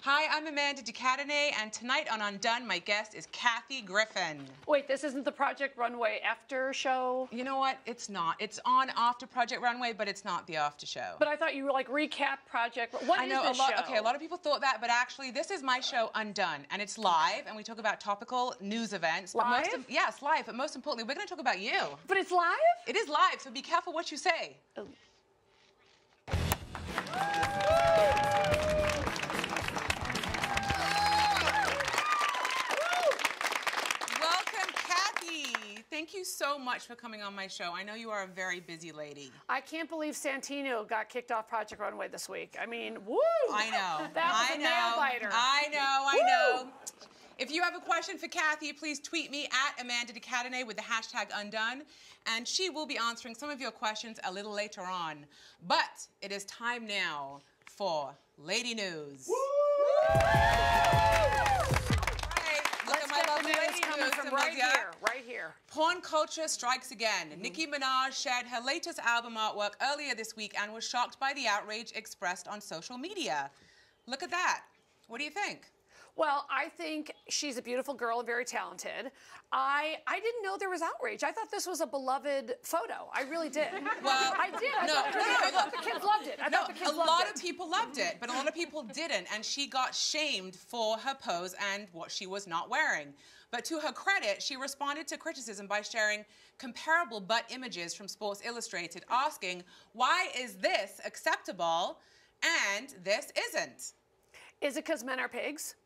Hi, I'm Amanda de Cadenet, and tonight on Undone, my guest is Kathy Griffin. Wait, this isn't the Project Runway after show? You know what? It's not. It's on after Project Runway, but it's not the after show. But I thought you were like recap Project. What I know is this show? Okay, a lot of people thought that, but actually, this is my show Undone, and it's live, and we talk about topical news events. Live? Yes, live. But most importantly, we're going to talk about you. But it's live? It is live, so be careful what you say. Oh. Thank you so much for coming on my show. I know you are a very busy lady. I can't believe Santino got kicked off Project Runway this week. I mean, woo! I know. That was a nail biter. I know. If you have a question for Kathy, please tweet me at Amanda de Cadenet with the hashtag Undone, and she will be answering some of your questions a little later on. But it is time now for Lady News. Woo! Look at my lovely lady news from right here. Porn culture strikes again. Nicki Minaj shared her latest album artwork earlier this week and was shocked by the outrage expressed on social media. Look at that. What do you think? Well, I think she's a beautiful girl and very talented. I didn't know there was outrage. I thought this was a beloved photo. I really did. Well, I did. I thought the kids loved it. A lot of people loved it, but a lot of people didn't, and she got shamed for her pose and what she was not wearing. But to her credit, she responded to criticism by sharing comparable butt images from Sports Illustrated, asking, why is this acceptable and this isn't? Is it because men are pigs?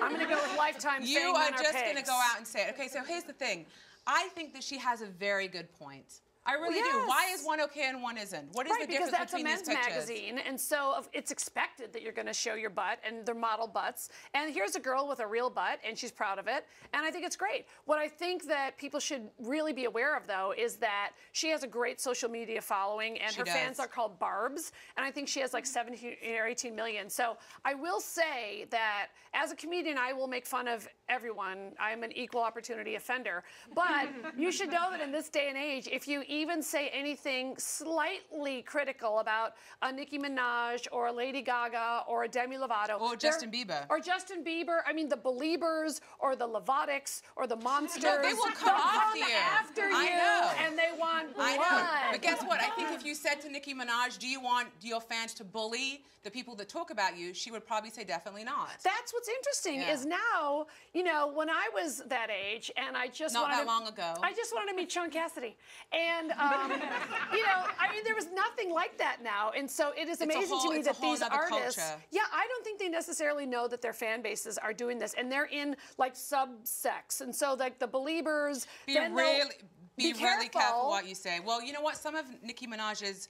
I'm going to go with Lifetime saying You are just going to go out and say it. Okay, so here's the thing. I think that she has a very good point. I really do. Why is one okay and one isn't? What is the difference between these pictures? Because that's a men's magazine, and so it's expected that you're going to show your butt, and they're model butts. And here's a girl with a real butt, and she's proud of it, and I think it's great. What I think that people should really be aware of, though, is that she has a great social media following, and her fans are called Barbs, and I think she has like 17 or 18 million. So I will say that as a comedian, I will make fun of everyone. I'm an equal opportunity offender. But you should know that in this day and age, if you even say anything slightly critical about a Nicki Minaj or a Lady Gaga or a Demi Lovato. Or Justin Bieber. Or Justin Bieber. I mean, the Beliebers or the Levotics or the Monsters. No, they will come after you. And they want blood. I know. But guess what? I think if you said to Nicki Minaj, do you want your fans to bully the people that talk about you, she would probably say definitely not. That's what's interesting is now, you know, when I was that age and I just Not that long ago. I just wanted to meet Sean Cassidy. And, you know, I mean, there was nothing like that now. And so it is amazing to me that these artists, I don't think they necessarily know that their fan bases are doing this. And they're in, like, subsects. And so, like, the Beliebers, Be really careful what you say. Well, you know what? Some of Nicki Minaj's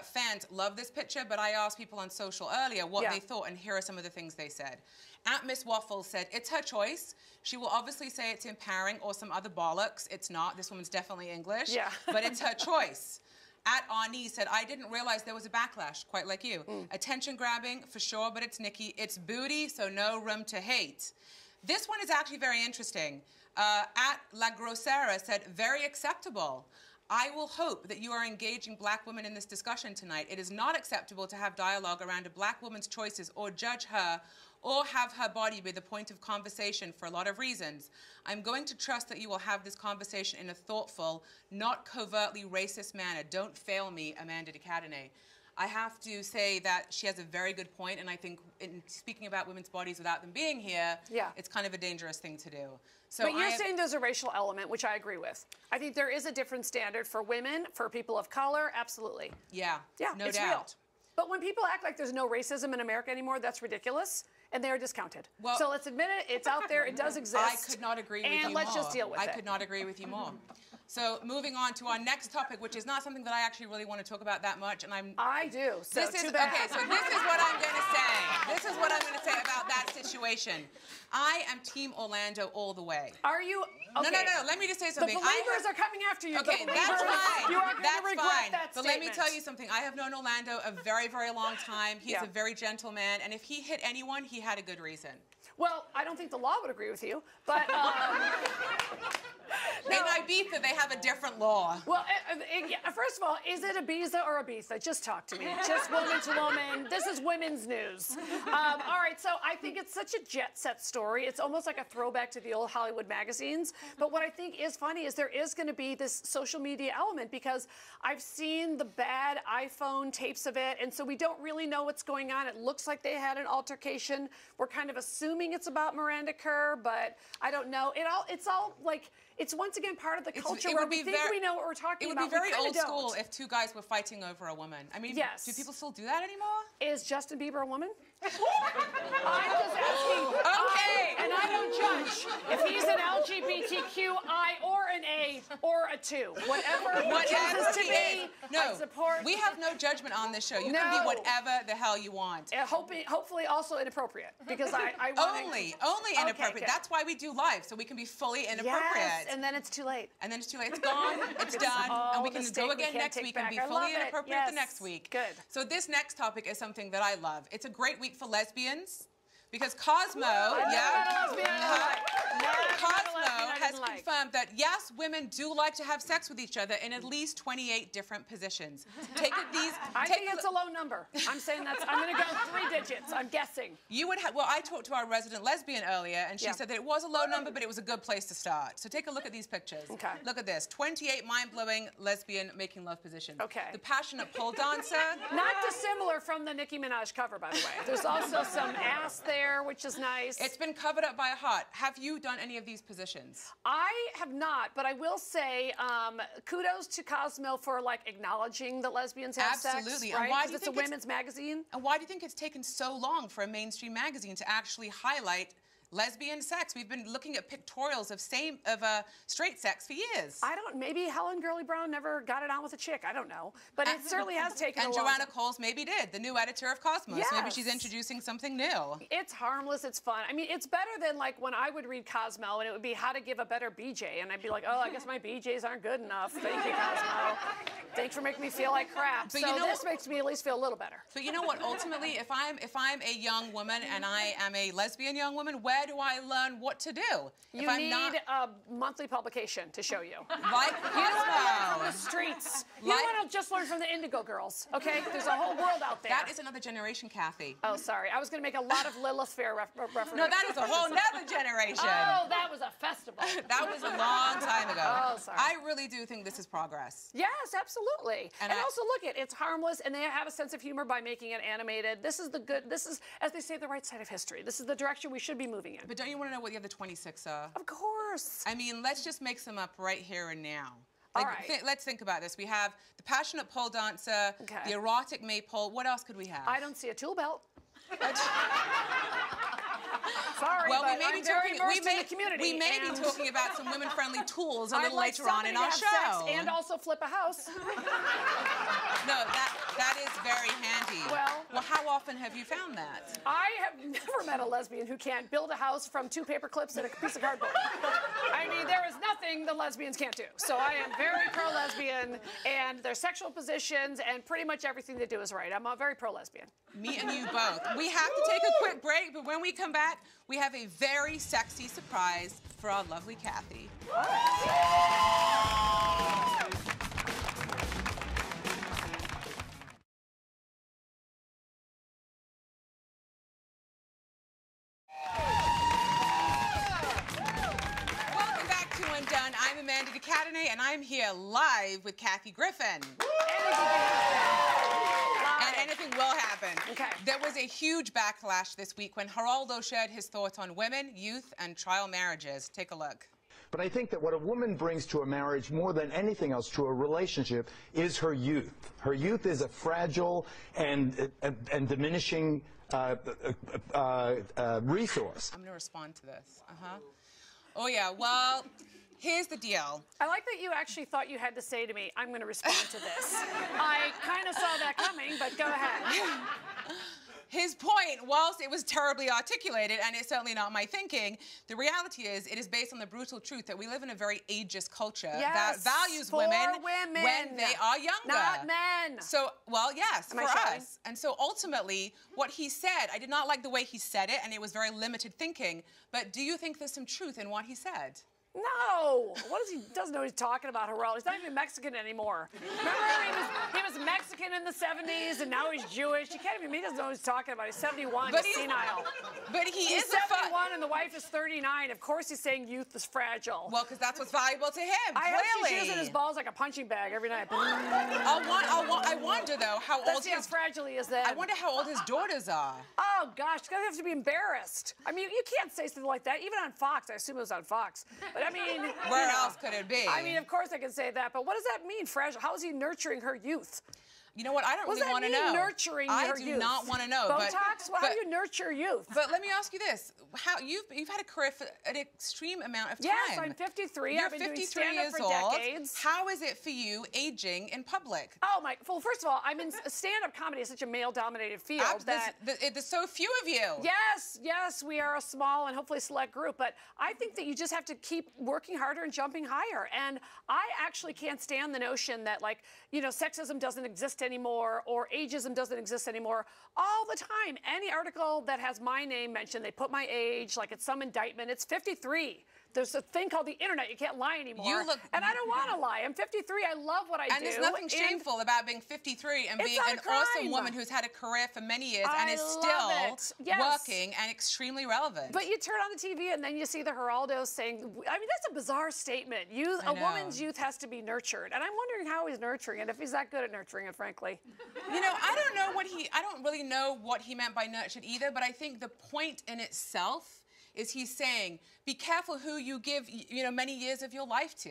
fans love this picture, but I asked people on social earlier what they thought, and here are some of the things they said. At Miss Waffles said, it's her choice. She will obviously say it's empowering or some other bollocks. It's not. This woman's definitely English. Yeah. But it's her choice. At Ani said, I didn't realize there was a backlash, quite like you. Attention grabbing, for sure, but it's Nicki. It's booty, so no room to hate. This one is actually very interesting. At La Grosera said, very acceptable. I will hope that you are engaging black women in this discussion tonight. It is not acceptable to have dialogue around a black woman's choices or judge her or have her body be the point of conversation for a lot of reasons. I'm going to trust that you will have this conversation in a thoughtful, not covertly racist manner. Don't fail me, Amanda de Cadenet. I have to say that she has a very good point, and I think in speaking about women's bodies without them being here, it's kind of a dangerous thing to do. So but you're saying there's a racial element, which I agree with. I think there is a different standard for women, for people of color, absolutely. Yeah, no it's doubt. Real. But when people act like there's no racism in America anymore, that's ridiculous. And they are discounted. Well, so let's admit it, it's out there, it does exist. I could not agree with you more. And let's just deal with it. I could not agree with you more. So moving on to our next topic, which is not something that I actually really want to talk about that much, and I do. So too bad. Okay, so this is what I'm going to say. This is what I'm going to say about that situation. I am Team Orlando all the way. Are you? Okay. No. Let me just say something. The Beliebers are coming after you. Okay, that's fine. You are going to regret that But statement. let me tell you something. I have known Orlando a very, very long time. He's a very gentle man, and if he hit anyone, he had a good reason. Well, I don't think the law would agree with you, but... In Ibiza, they have a different law. Well, first of all, is it Ibiza or Ibiza? Just talk to me. Just woman to woman. This is women's news. All right, so I think it's such a jet set story. It's almost like a throwback to the old Hollywood magazines. But what I think is funny is there is going to be this social media element because I've seen the bad iPhone tapes of it, and so we don't really know what's going on. It looks like they had an altercation. We're kind of assuming it's about Miranda Kerr, but I don't know. It's all like... It's once again part of the culture where we think we know what we're talking about. It would be very old school if two guys were fighting over a woman. I mean, do people still do that anymore? Is Justin Bieber a woman? I'm just asking. Okay. And I don't judge if he's an LGBTQI or an A or a 2. Whatever he chooses to be, I support. We have no judgment on this show. You can be whatever the hell you want. Hopefully also inappropriate, because I want Only inappropriate. Okay. That's why we do live, so we can be fully inappropriate. Yes, and then it's too late. And then it's too late. It's gone. It's done. And we can go again next week and be fully inappropriate the next week. Good. So this next topic is something that I love. It's a great week for lesbians because Cosmo, Cosmo has confirmed that yes, women do like to have sex with each other in at least 28 different positions. I think it's a low number. I'm saying I'm going to go 3 digits. I'm guessing. You would have. Well, I talked to our resident lesbian earlier, and she said that it was a low number, but it was a good place to start. So take a look at these pictures. Okay. Look at this: 28 mind-blowing lesbian making love positions. Okay. The passionate pole dancer. Not dissimilar from the Nicki Minaj cover, by the way. There's also some ass there, which is nice. It's been covered up by a heart. Have you done any of these positions? I have not, but I will say kudos to Cosmo for like acknowledging that lesbians have sex. Absolutely. Right? And why do you it's think a women's magazine? And why do you think it's taken so long for a mainstream magazine to actually highlight lesbian sex? We've been looking at pictorials of straight sex for years. Maybe Helen Gurley Brown never got it on with a chick. I don't know. But it certainly has taken a long time. And Joanna Coles maybe did, the new editor of Cosmo. Yes. Maybe she's introducing something new. It's harmless, it's fun. I mean, it's better than like when I would read Cosmo and it would be how to give a better BJ. And I'd be like, oh, I guess my BJs aren't good enough. Thank you, Cosmo. Thanks for making me feel like crap. But so this makes me at least feel a little better. But you know what? Ultimately, if I'm a young woman and I am a lesbian young woman, where do I learn what to do? You need a monthly publication to show you. Like Cosmo. From the streets. You want to just learn from the Indigo Girls, okay? There's a whole world out there. That is another generation, Kathy. Oh, sorry. I was going to make a lot of Lilith Fair references. No, that is a whole nother generation. Oh, that was a festival. That was a long time ago. Oh, sorry. I really do think this is progress. Yes, absolutely. And also, look, it's harmless, and they have a sense of humor by making it animated. This is, as they say, the right side of history. This is the direction we should be moving in. But don't you want to know what the other 26 are? Of course. I mean, let's just mix them up right here and now. All right. Let's think about this. We have the passionate pole dancer, the erotic maypole. What else could we have? I don't see a tool belt. Sorry, well, but I'm very immersed in the community. We may be talking about some women-friendly tools a little later on in our show. Sex and also flip a house. No, that is very handy. Well, how often have you found that? I have never met a lesbian who can't build a house from 2 paper clips and a piece of cardboard. I mean, there is nothing the lesbians can't do. So I am very pro-lesbian, and their sexual positions and pretty much everything they do is right. I'm a very pro-lesbian. Me and you both. We have to take a quick break, but when we come back, we have a very sexy surprise for our lovely Kathy. Welcome back to Undone. I'm Amanda Cadenet, and I'm here live with Kathy Griffin. And anything will happen. Okay. There was a huge backlash this week when Geraldo shared his thoughts on women, youth, and trial marriages. Take a look. But I think that what a woman brings to a marriage more than anything else to a relationship is her youth. Her youth is a fragile and diminishing resource. I'm going to respond to this. Oh, yeah. Well, here's the deal. I like that you actually thought you had to say to me, I'm going to respond to this. I kind of saw that coming, but go ahead. his point, whilst it was terribly articulated, and it's certainly not my thinking, the reality is it is based on the brutal truth that we live in a very ageist culture that values women when they are younger. Not men. So, well, yes, for us. And so ultimately, what he said, I did not like the way he said it, and it was very limited thinking, but do you think there's some truth in what he said? No. What does he doesn't know what he's talking about, Geraldo? He's not even Mexican anymore. Remember, he was Mexican in the 70s, and now he's Jewish. He can't even, he doesn't know what he's talking about. He's 71, he's senile. But he's 71 and the wife is 39. Of course he's saying youth is fragile. Well, because that's what's valuable to him, I hope she's using his balls like a punching bag every night. I wonder, though, how old how fragile he is then. I wonder how old his daughters are. Oh, gosh, he's going to have to be embarrassed. I mean, you can't say something like that, even on Fox. I assume it was on Fox. But I mean, where else could it be? I mean, of course I can say that, but what does that mean, fragile? How is he nurturing her youth? You know what? I don't really want to know. Nurturing her youth? I do not want to know. Botox? How do you nurture youth? But let me ask you this: how you've had a career for an extreme amount of time. Yes, I'm 53. You're I've been 53 doing stand-up years for old. decades. How is it for you aging in public? Oh my! Well, first of all, I'm in stand-up comedy is such a male-dominated field that there's so few of you. Yes, we are a small and hopefully select group, but I think that you just have to keep working harder and jumping higher. And I actually can't stand the notion that, like, you know, sexism doesn't exist anymore or ageism doesn't exist anymore. All the time, any article that has my name mentioned, they put my age, like it's some indictment. It's 53. There's a thing called the internet. You can't lie anymore. And I don't want to lie. I'm 53. I love what I do. And there's nothing shameful about being 53 and being an awesome woman who's had a career for many years and is still working and extremely relevant. But you turn on the TV and then you see the Geraldo saying, I mean, that's a bizarre statement. A woman's youth has to be nurtured. And I'm wondering how he's nurturing it, if he's that good at nurturing it, frankly. You know, I don't really know what he meant by nurtured either, but I think the point in itself is he's saying, be careful who you give, you know, many years of your life to.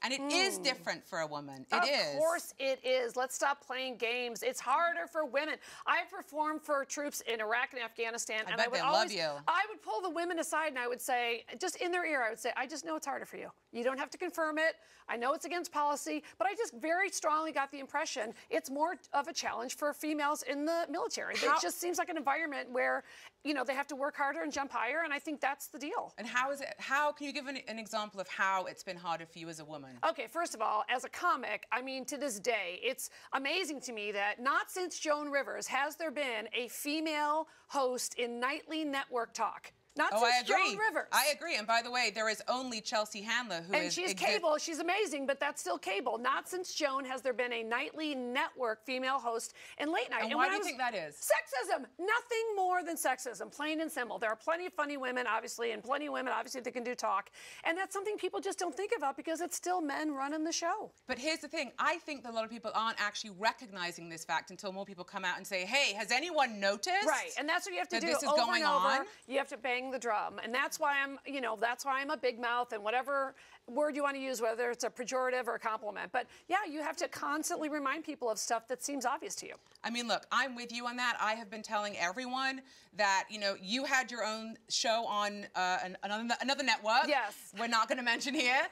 And it is different for a woman. It is. Of course it is. Let's stop playing games. It's harder for women. I've performed for troops in Iraq and Afghanistan. I bet they love you. I would pull the women aside and I would say, just in their ear, I would say, I just know it's harder for you. You don't have to confirm it. I know it's against policy, but I just very strongly got the impression it's more of a challenge for females in the military. It just seems like an environment where, you know, they have to work harder and jump higher, and I think that's the deal. And how is it, how can you give an example of how it's been harder for you as a woman? Okay, first of all, as a comic, I mean, to this day, it's amazing to me that not since Joan Rivers has there been a female host in nightly network talk. Not since Joan Rivers. I agree. And by the way, there is only Chelsea Handler who is... And she's cable. She's amazing, but that's still cable. Not since Joan has there been a nightly network female host in late night. And why do you think that is? Sexism. Nothing more than sexism, plain and simple. There are plenty of funny women, obviously, and plenty of women, obviously, that can do talk. And that's something people just don't think about because it's still men running the show. But here's the thing. I think that a lot of people aren't actually recognizing this fact until more people come out and say, hey, has anyone noticed? Right. And that's what you have to do this is over going and over. on? You have to bang the drum. And that's why I'm, you know, that's why I'm a big mouth and whatever word you want to use, whether it's a pejorative or a compliment. But yeah, you have to constantly remind people of stuff that seems obvious to you. I mean, look, I'm with you on that. I have been telling everyone that, you know, you had your own show on another network. Yes. We're not going to mention here.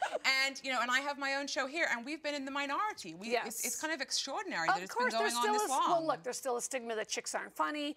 And, you know, and I have my own show here, and we've been in the minority. It's kind of extraordinary that it's been going on this long. Well, look, there's still a stigma that chicks aren't funny.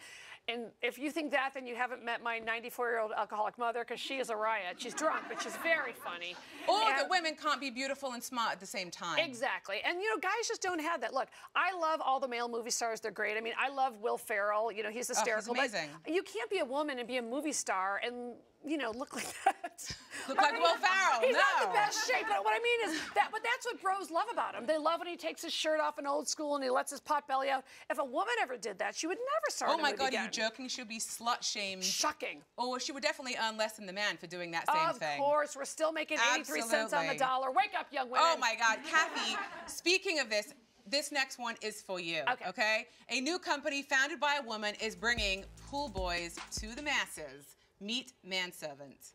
And if you think that, then you haven't met my 94-year-old alcoholic mother, because she is a riot. She's drunk, but she's very funny. Or that women can't be beautiful and smart at the same time. Exactly. And, you know, guys just don't have that. Look, I love all the male movie stars. They're great. I mean, I love Will Ferrell. You know, he's hysterical. He's amazing. But you can't be a woman and be a movie star and, you know, look like that. Look like Will Ferrell. He's not the best shape, but what I mean is that, but that's what bros love about him. They love when he takes his shirt off in old school and he lets his pot belly out. If a woman ever did that, she would never start a movie again. Oh my God, are you joking? She would be slut-shamed. Shocking. Or she would definitely earn less than the man for doing that same thing. Of course, we're still making 83 cents on the dollar. Wake up, young women. Oh my God, Kathy, speaking of this next one is for you, okay? A new company founded by a woman is bringing pool boys to the masses. Meet Manservant.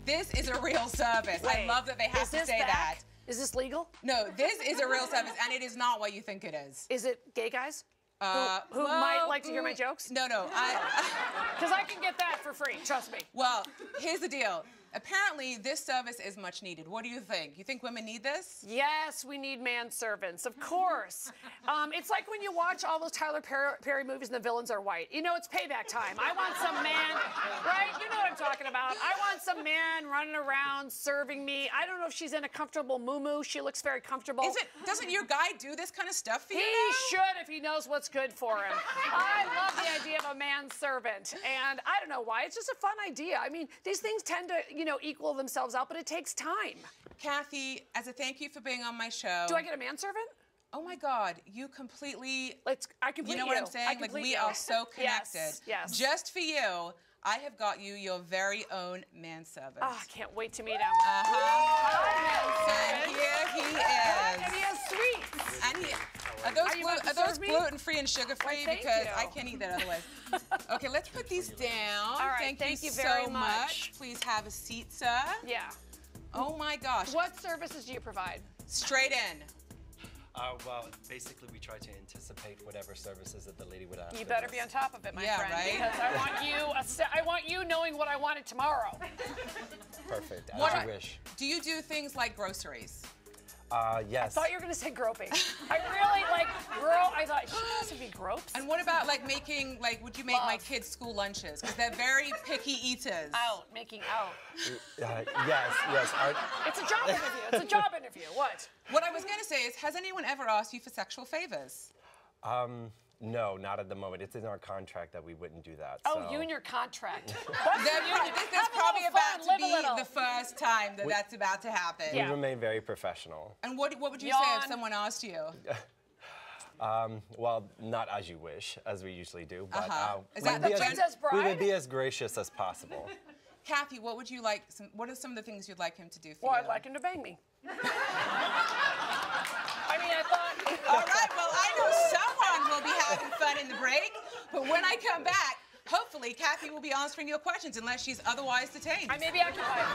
This is a real service. Wait, I love that they have to say that. Is this legal? No, this is a real service, and it is not what you think it is. Is it gay guys? Who might like to hear my jokes? No. Because I can get that for free, trust me. Well, here's the deal. Apparently, this service is much needed. What do you think? You think women need this? Yes, we need manservants, of course. It's like when you watch all those Tyler Perry movies and the villains are white. You know, it's payback time. I want some man, right? You know what I'm talking about. I want some man running around serving me. I don't know if she's in a comfortable muumuu. She looks very comfortable. Doesn't your guy do this kind of stuff for you? He should if he knows what's good for him. I love the idea of a manservant, and I don't know why. It's just a fun idea. I mean, these things tend to, equal themselves out, but it takes time. Kathy, as a thank you for being on my show. Do I get a manservant? Oh my God, you completely. I complete you. Know what I'm saying? Like we are so connected. Yes. Just for you, I have got you your very own manservant. Oh, I can't wait to meet him. And here he is. And he has sweets. And are those gluten-free and sugar-free? Because I can't eat that otherwise. Okay, let's put these down. All right, thank you very so much. Please have a seat, sir. Yeah. Oh my gosh. What services do you provide? Straight in. Well, basically, we try to anticipate whatever services that the lady would ask. You better be on top of it, my friend. Right? Because I want you knowing what I wanted tomorrow. Perfect, as you wish. Do you do things like groceries? Yes. I thought you were going to say groping. I really I thought, she has to be gropes. And what about making, would you make my kids school lunches? Because they're very picky eaters. Making out. Yes. It's a job interview. It's a job interview. What? What I was going to say is, has anyone ever asked you for sexual favors? No, not at the moment. It's in our contract that we wouldn't do that. Oh, you and your contract. That's probably about to be the first time that's about to happen. We remain very professional. And what would you say if someone asked you? Well, not as you wish, as we usually do, but we would be as gracious as possible. Kathy, what would you like? What are some of the things you'd like him to do for you? Well, I'd like him to bang me. I thought. All right, well, I know someone will be having fun in the break, but when I come back, hopefully Kathy will be answering your questions unless she's otherwise detained. I may be occupied.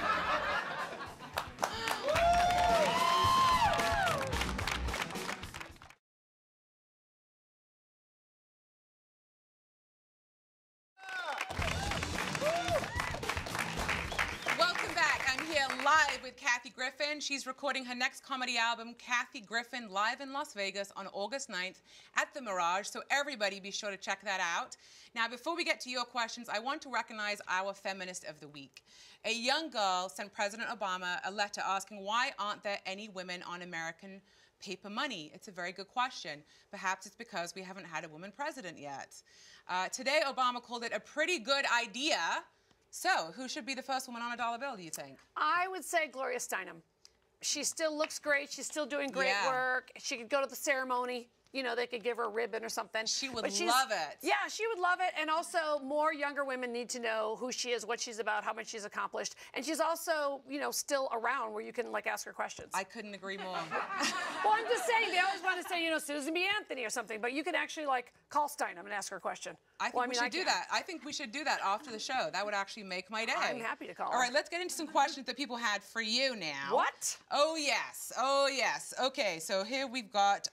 Live with Kathy Griffin. She's recording her next comedy album, Kathy Griffin, live in Las Vegas on August 9th at the Mirage. So everybody be sure to check that out. Now, before we get to your questions, I want to recognize our Feminist of the Week. A young girl sent President Obama a letter asking why aren't there any women on American paper money? It's a very good question. Perhaps it's because we haven't had a woman president yet. Today, Obama called it a pretty good idea. So, who should be the first woman on a dollar bill, do you think? I would say Gloria Steinem. She still looks great. She's still doing great work. She could go to the ceremony. They could give her a ribbon or something. She would love it. Yeah, she would love it. And also, more younger women need to know who she is, what she's about, how much she's accomplished. And she's also, still around where you can, ask her questions. I couldn't agree more. Well, I'm just saying, they always want to say, Susan B. Anthony or something. But you can actually, call Steinem and ask her a question. I think we should do that. I think we should do that after the show. That would actually make my day. I'm happy to call her. All right, let's get into some questions that people had for you now. What? Oh, yes. Okay, so here we've got...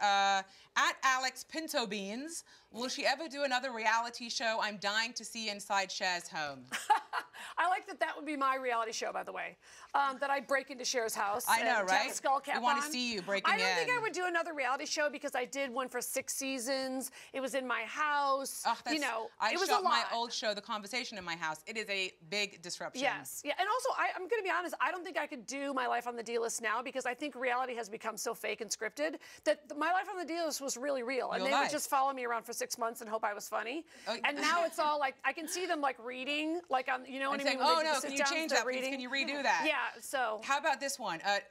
at Alex Pinto Beans, will she ever do another reality show? I'm dying to see inside Cher's home. I like that would be my reality show, by the way. That I break into Cher's house. I know, right? Skull cap we want to see you breaking in. I don't think I would do another reality show because I did one for 6 seasons. It was in my house. Oh, it was shot a lot. my old show, The Conversation, in my house. It is a big disruption. Yes, yeah, and also I'm going to be honest. I don't think I could do my life on the D-list now because I think reality has become so fake and scripted that my life on the D-list was really real, and they would just follow me around for 6 months and hope I was funny. Oh. And now it's all I can see them reading, on what I mean. Oh no, can you change that? Please, can you redo that? Yeah. So how about this one? At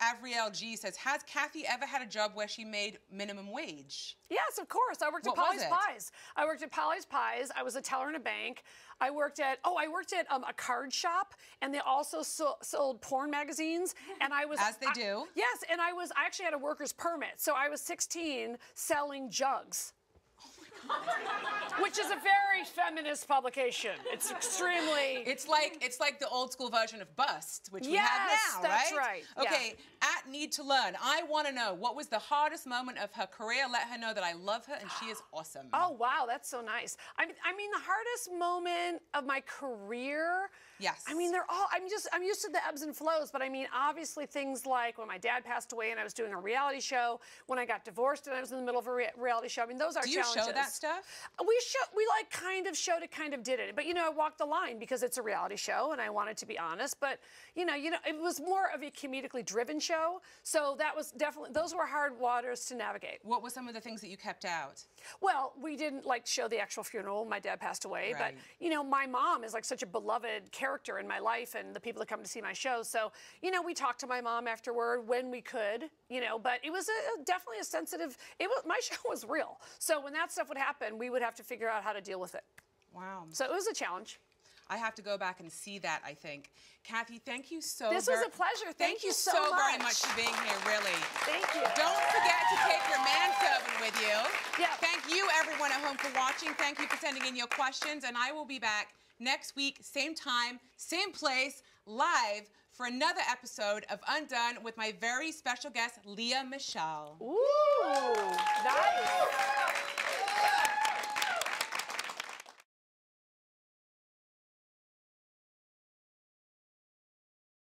Avriel G says, has Kathy ever had a job where she made minimum wage? Yes, of course. I worked at Polly's Pies. I worked at Polly's Pies. I was a teller in a bank. I worked at a card shop, and they also sold porn magazines. And I was as they do. Yes, and I actually had a worker's permit, so I was 16 selling jugs. Which is a very feminist publication. It's extremely... It's like the old school version of Bust, which we have now, right? That's right. Okay, at need to learn. I want to know, what was the hardest moment of her career? Let her know that I love her and she is awesome. Oh, wow, that's so nice. I mean, the hardest moment of my career, yes. I mean, they're all, I'm used to the ebbs and flows, but I mean, obviously things like when my dad passed away and I was doing a reality show, when I got divorced and I was in the middle of a reality show. I mean, those are challenges. Do you show that stuff? We like kind of showed it, kind of did it. But, you know, I walked the line because it's a reality show and I wanted to be honest. But, you know, it was more of a comedically driven show. So that was definitely, those were hard waters to navigate. What were some of the things that you kept out? Well, we didn't like show the actual funeral. My dad passed away. Right. But, you know, my mom is like such a beloved character in my life and the people that come to see my show. So, you know, we talked to my mom afterward when we could, you know, but it was definitely a sensitive, my show was real. So when that stuff would happen, we would have to figure out how to deal with it. Wow. So it was a challenge. I have to go back and see that, I think. Kathy, thank you so much. This was a pleasure. Thank you so very much for being here, really. Thank you. Don't forget to take your manservant with you. Yeah. Thank you, everyone at home, for watching. Thank you for sending in your questions. And I will be back next week, same time, same place, live for another episode of Undone with my very special guest, Lea Michele. Ooh, nice.